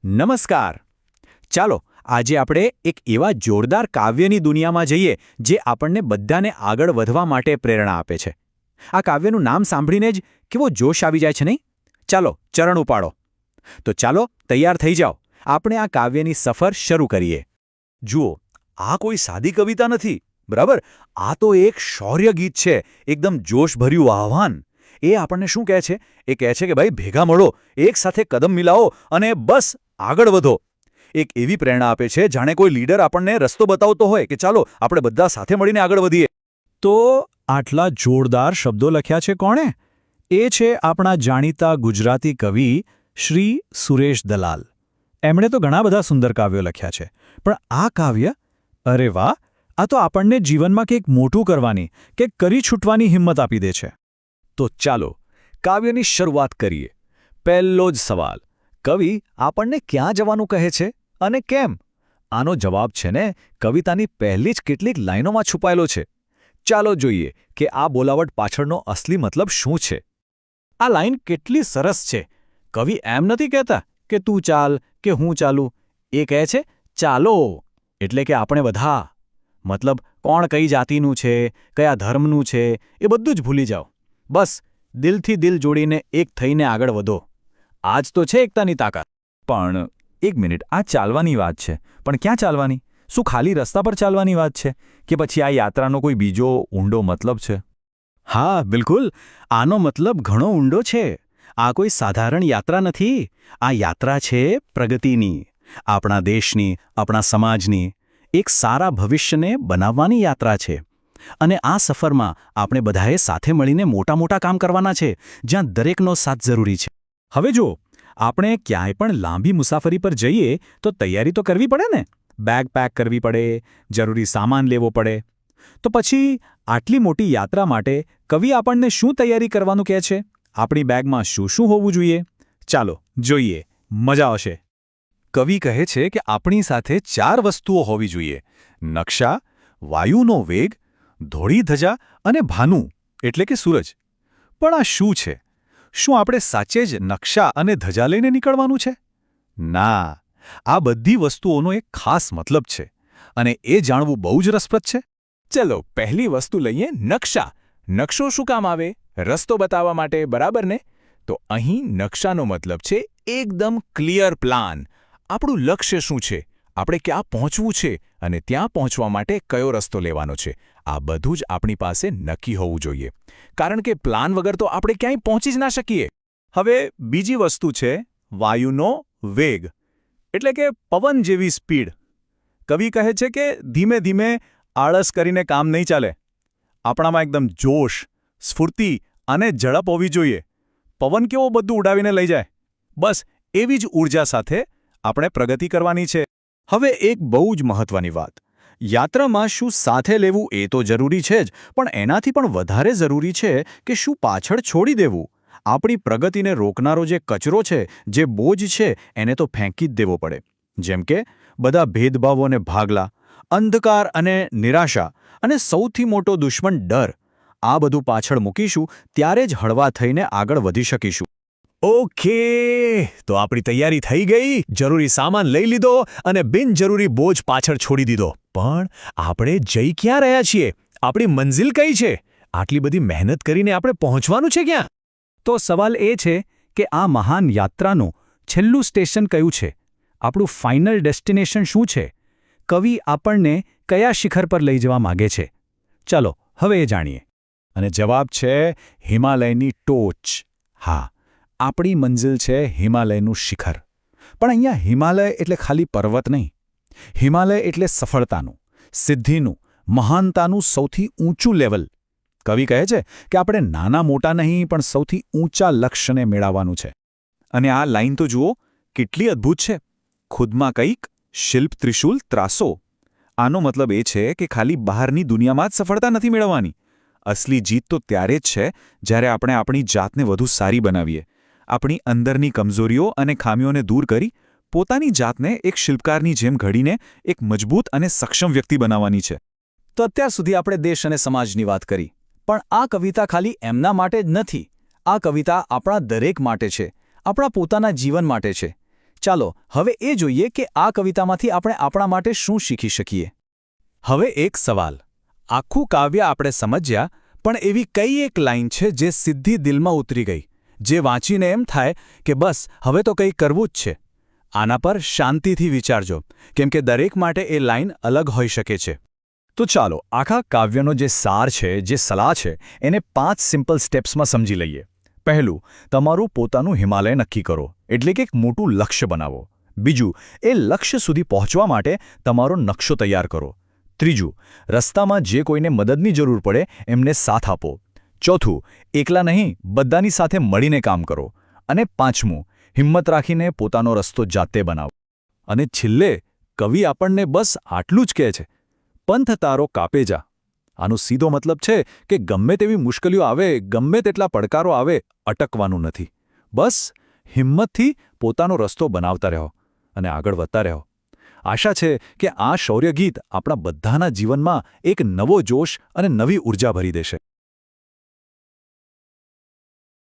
નમસ્કાર. ચાલો આજે આપણે એક એવા જોરદાર કાવ્યની દુનિયામાં જઈએ જે આપણને બધાને આગળ વધવા માટે પ્રેરણા આપે છે. આ કાવ્યનું નામ સાંભળીને જ કેવો જોશ આવી જાય છે નહીં? ચાલો ચરણ ઉપાડો. તો ચાલો તૈયાર થઈ જાઓ, આપણે આ કાવ્યની સફર શરૂ કરીએ. જુઓ, આ કોઈ સાદી કવિતા નથી, બરાબર? આ તો એક શૌર્ય ગીત છે, એકદમ જોશભર્યું આહ્વાન. એ આપણને શું કહે છે? એ કહે છે કે ભાઈ ભેગા મળો, એક સાથે કદમ મિલાવો અને બસ આગળ વધો. એક એવી પ્રેરણા આપે છે જાણે કોઈ લીડર આપણને રસ્તો બતાવતો હોય કે ચાલો આપણે બધા સાથે મળીને આગળ વધીએ. તો આટલા જોરદાર શબ્દો લખ્યા છે કોણે? એ છે આપણા જાણીતા ગુજરાતી કવિ શ્રી સુરેશ દલાલ. એમણે તો ઘણા બધા સુંદર કાવ્યો લખ્યા છે, પણ આ કાવ્ય, અરે વાહ! આ તો આપણને જીવનમાં કંઈક મોટું કરવાની, કંઈક કરી છૂટવાની હિંમત આપી દે છે. તો ચાલો કાવ્યની શરૂઆત કરીએ. પહેલો જ સવાલ, કવિ આપણને ક્યાં જવાનું કહે છે અને કેમ? આનો જવાબ છે ને કવિતાની પહેલી જ કેટલીક લાઈનોમાં છુપાયેલો છે. ચાલો જોઈએ કે આ બોલાવટ પાછળનો અસલી મતલબ શું છે. આ લાઈન કેટલી સરસ છે. કવિ એમ નથી કહેતા કે તું ચાલ કે હું ચાલું. એ કહે છે ચાલો, એટલે કે આપણે બધા. મતલબ કોણ કઈ જાતિનું છે, કયા ધર્મનું છે, એ બધું જ ભૂલી જાઓ. બસ દિલથી દિલ જોડીને એક થઈને આગળ વધો. આ જ તો છે એકતાની તાકાત. પણ એક મિનિટ, આ ચાલવાની વાત છે, પણ ક્યાં ચાલવાની? શું ખાલી રસ્તા પર ચાલવાની વાત છે કે પછી આ યાત્રાનો કોઈ બીજો ઊંડો મતલબ છે? હા, બિલકુલ. આનો મતલબ ઘણો ઊંડો છે. આ કોઈ સાધારણ યાત્રા નથી. આ યાત્રા છે પ્રગતિની, આપણા દેશની, આપણા સમાજની, એક સારા ભવિષ્યને બનાવવાની યાત્રા છે. અને આ સફરમાં આપણે બધાએ સાથે મળીને મોટા મોટા કામ કરવાના છે, જ્યાં દરેકનો સાથ જરૂરી છે. હવે જો આપણે ક્યાંય પણ લાંબી મુસાફરી પર જઈએ તો તૈયારી તો કરવી પડે ને. બેગ પેક કરવી પડે, જરૂરી સામાન લેવો પડે. તો પછી આટલી મોટી યાત્રા માટે કવિ આપણને શું તૈયારી કરવાનું કહે છે? આપણી બેગમાં શું શું હોવું જોઈએ? ચાલો જોઈએ, મજા આવશે. કવિ કહે છે કે આપણી સાથે 4 વસ્તુઓ હોવી જોઈએ: નકશા, વાયુનો વેગ, ધોળી ધજા અને ભાનુ એટલે કે સૂરજ. પણ આ શું છે? શું આપણે સાચે જ નકશા અને ધજા લઈને નીકળવાનું છે? ના, આ બધી વસ્તુઓનો એક ખાસ મતલબ છે અને એ જાણવું બહુ જ રસપ્રદ છે. ચલો પહેલી વસ્તુ લઈએ, નકશા. નકશો શું કામ આવે? રસ્તો બતાવવા માટે, બરાબર ને? તો અહીં નકશાનો મતલબ છે એકદમ ક્લિયર પ્લાન. આપણું લક્ષ્ય શું છે, આપણે ક્યાં પહોંચવું છે અને ત્યાં પહોંચવા માટે કયો રસ્તો લેવાનો છે, આ બધું જ આપણી પાસે નક્કી હોવું જોઈએ. કારણ કે પ્લાન વગર તો આપણે ક્યાંય પહોંચી જ ના શકીએ. હવે બીજી વસ્તુ છે વાયુનો વેગ, એટલે કે પવન જેવી સ્પીડ. કવિ કહે છે કે ધીમે ધીમે આળસ કરીને કામ નહીં ચાલે. આપણામાં એકદમ જોશ, સ્ફૂર્તિ અને ઝડપ હોવી જોઈએ. પવન કેવો બધું ઉડાવીને લઈ જાય, બસ એવી જ ઊર્જા સાથે આપણે પ્રગતિ કરવાની છે. હવે એક બહુ જ મહત્વની વાત. યાત્રામાં શું સાથે લેવું એ તો જરૂરી છે જ, પણ એનાથી પણ વધારે જરૂરી છે કે શું પાછળ છોડી દેવું. આપણી પ્રગતિને રોકનારો જે કચરો છે, જે બોજ છે, એને તો ફેંકી જ દેવો પડે. જેમ કે બધા ભેદભાવો અને ભાગલા, અંધકાર અને નિરાશા, અને સૌથી મોટો દુશ્મન ડર. આ બધું પાછળ મૂકીશું ત્યારે જ હળવા થઈને આગળ વધી શકીશું. ઓકે, તો આપણી તૈયારી થઈ ગઈ, જરૂરી સામાન લઈ લીધો અને બિનજરૂરી બોજ પાછળ છોડી દીધો. પણ આપણે જઈ ક્યાં રહ્યા છીએ? આપણી મંઝિલ કઈ છે? આટલી બધી મહેનત કરીને આપણે પહોંચવાનું છે ક્યાં? તો સવાલ એ છે કે આ મહાન યાત્રાનું છેલ્લું સ્ટેશન કયું છે? આપણું ફાઇનલ ડેસ્ટિનેશન શું છે? કવિ આપણને કયા શિખર પર લઈ જવા માગે છે? ચાલો હવે એ જાણીએ. અને જવાબ છે હિમાલયની ટોચ. હા, આપણી મંઝિલ છે હિમાલયનું શિખર. પણ અહીંયા હિમાલય એટલે ખાલી પર્વત નહીં. હિમાલય એટલે સફળતાનું, સિદ્ધિનું, મહાનતાનું સૌથી ઊંચું લેવલ. કવિ કહે છે કે આપણે નાના મોટા નહીં, પણ સૌથી ઊંચા લક્ષ્યને મેળવવાનું છે. અને આ લાઈન તો જુઓ, કેટલી અદ્ભુત છે. ખુદમાં કંઈક, શિલ્પ ત્રિશૂલ ત્રાસો. આનો મતલબ એ છે કે ખાલી બહારની દુનિયામાં જ સફળતા નથી મેળવવાની. અસલી જીત તો ત્યારે જ છે જ્યારે આપણે આપણી જાતને વધુ સારી બનાવીએ, આપણી અંદરની કમજોરીઓ અને ખામીઓને દૂર કરી પોતાની જાતને એક શિલ્પકારની જેમ ઘડીને એક મજબૂત અને સક્ષમ વ્યક્તિ બનાવવાની છે. તો અત્યાર સુધી આપણે દેશ અને સમાજની વાત કરી, પણ આ કવિતા ખાલી એમના માટે જ નથી. આ કવિતા આપણા દરેક માટે છે, આપણા પોતાના જીવન માટે છે. ચાલો હવે એ જોઈએ કે આ કવિતામાંથી આપણે આપણા માટે શું શીખી શકીએ. હવે એક સવાલ. આખું કાવ્ય આપણે સમજ્યા, પણ એવી કઈ એક લાઈન છે જે સીધી દિલમાં ઉતરી ગઈ, જે વાંચીને એમ થાય કે બસ હવે તો કંઈ કરવું જ છે? આના પર શાંતિથી વિચારજો, કેમ કે દરેક માટે એ લાઈન અલગ હોઈ શકે છે. તો ચાલો આખા કાવ્યનો જે સાર છે, જે સલાહ છે, એને 5 સિમ્પલ સ્ટેપ્સમાં સમજી લઈએ. પહેલું, તમારું પોતાનું હિમાલય નક્કી કરો, એટલે કે એક મોટું લક્ષ્ય બનાવો. બીજું, એ લક્ષ્ય સુધી પહોંચવા માટે તમારો નકશો તૈયાર કરો. ત્રીજું, રસ્તામાં જે કોઈને મદદની જરૂર પડે એમને સાથ આપો. ચોથું, એકલા નહીં બધાની સાથે મળીને કામ કરો. અને પાંચમું, હિંમત રાખીને પોતાનો રસ્તો જાતે બનાવો. અને છેલ્લે કવિ આપણને બસ આટલું જ કહે છે: પંથ તારો કાપે જા. આનો સીધો મતલબ છે કે ગમે તેવી મુશ્કેલીઓ આવે, ગમે તેટલા પડકારો આવે, અટકવાનું નથી. બસ હિંમતથી પોતાનો રસ્તો બનાવતા રહો અને આગળ વધતા રહો. આશા છે કે આ શૌર્ય ગીત આપણા બધાના જીવનમાં એક નવો જોશ અને નવી ઊર્જા ભરી દેશે.